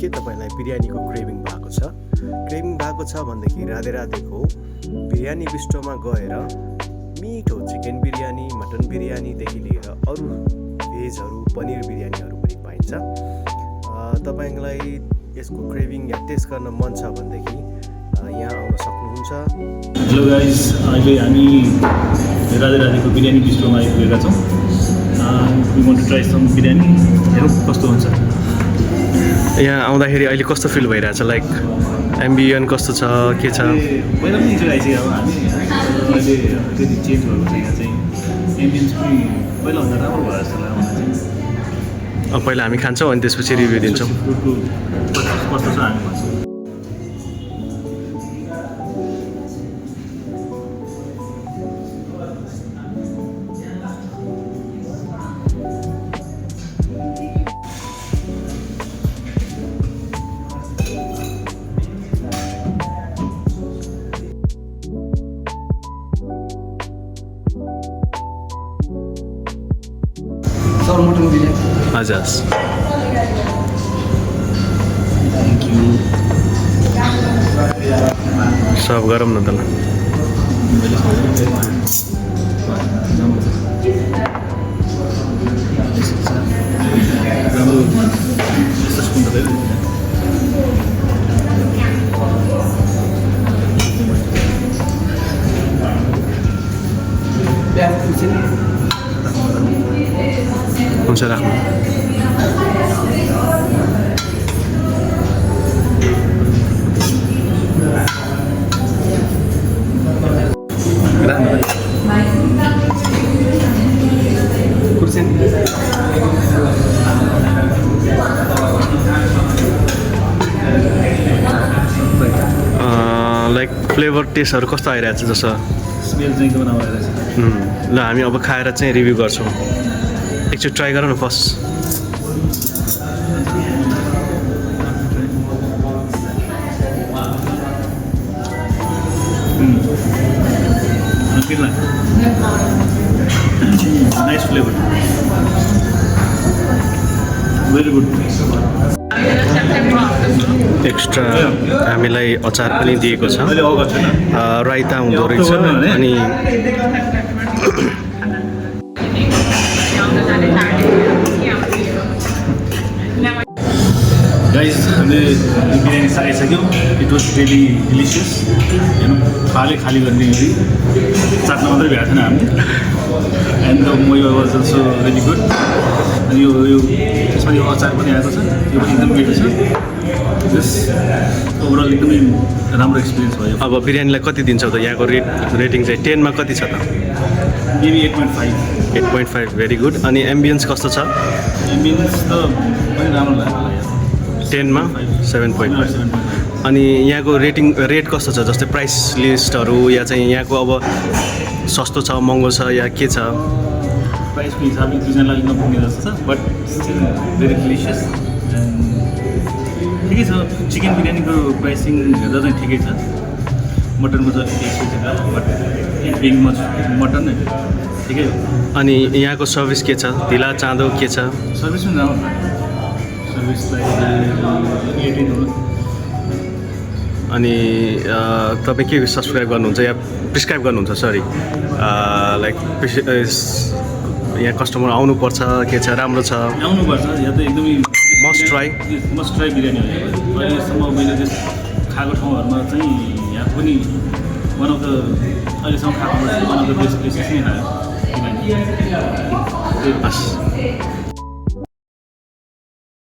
के तपाईँलाई बिरयानीको क्रेभिङ भएको छ? क्रेभिङ भएको छ भनेदेखि राधे राधेको बिरयानी बिस्ट्रोमा गएर मिठो चिकन बिरयानी, मटन बिरयानीदेखि लिएर अरू भेजहरू, पनिर बिरयानीहरू पनि पाइन्छ। तपाईँलाई यसको क्रेभिङ या टेस्ट गर्न मन छ भनेदेखि यहाँ आउन सक्नुहुन्छ। हेलो गाइज, अहिले हामी राधे राधेको बिरयानी बिस्ट्रोमा आइपुगेका छौँ। We want to try some biryani. हेरौँ कस्तो हुन्छ। यहाँ आउँदाखेरि अहिले कस्तो फिल भइरहेछ? लाइक एम्बियन कस्तो छ, के छ? पहिला पनि हिजो आइसक्यो। अब हामी अहिले अलिकति चेन्ज भएको छ। यहाँ चाहिँ एम्बियन्स पनि पहिलाभन्दा राम्रो भयो जस्तो लाग्यो मलाई चाहिँ। अब पहिला हामी खान्छौँ अनि त्यसपछि रिभ्यू दिन्छौँ। फुडको कस्तो छ हामी भन्छौँ। मटन बिरयानी हजुर, थ्याङ्क यू। सर्भ गरौँ न त ल। राम्रो स्पुन त भयो। हुन्छ, राख्नु। लाइक फ्लेभर टेस्टहरू कस्तो आइरहेको छ? जस्तो स्मेल चाहिँ एकदम राम्रो आइरहेछ। ल हामी अब खाएर चाहिँ रिभ्यू गर्छौँ। एकचोटि ट्राई गरौँ न first. Nice flavour, very good. Extra हामीलाई अचार पनि दिएको छ। राइता हुँदो रहेछ। अनि गाइज, हामीले बिरयानी खाइसक्यौँ। It was really delicious. हेर्नु, खाली गर्ने गरी चाट्न मात्रै भ्याएको थिएन हामीले। And the momo was also really good. अनि यो त्यसमा यो अचार पनि आएको छ, यो पनि एकदम मिठो छ। जस ओभरअल एकदमै राम्रो एक्सपिरियन्स भयो। अब बिरयानीलाई कति दिन्छौ त? यहाँको रेटिङ चाहिँ 10 मा कति छ त? मेबी 8.5। 8.5, very good. अनि एम्बियन्स कस्तो छ? एम्बियन्स त पनि राम्रो लाग्यो मलाई। 10 मा 7.5। अनि यहाँको रेट कस्तो छ? जस्तै प्राइस लिस्टहरू या चाहिँ यहाँको अब सस्तो छ, महँगो छ या के छ? प्राइसको हिसाबले दुईजनालाई नपुग्ने जस्तो छ, बट स्टिल भेरी डिलिसियस। ठिकै छ। चिकन बिरयानीको प्राइसिङ हेर्दा चाहिँ ठिकै छ। मटनको त एक्सपेन्सिभ, बट बिङ मटन नै ठिकै हो। अनि यहाँको सर्भिस के छ? ढिला चाँदो के छ? सर्भिस पनि राम्रो लाग्यो। सर्भिसलाई 18 हो। अनि तपाईँ के सब्सक्राइब गर्नुहुन्छ या प्रिस्क्राइब गर्नुहुन्छ? सरी, लाइक यहाँ कस्टमर आउनुपर्छ, के छ, राम्रो छ, आउनुपर्छ। यहाँ त एकदमै मस्ट ट्राई बिरयानी हो। अहिलेसम्म मैले खाएको ठाउँहरूमा चाहिँ यहाँ पनि वान अफ द अहिलेसम्म खाएको one of the best places नै लाग्यो बिरयानी।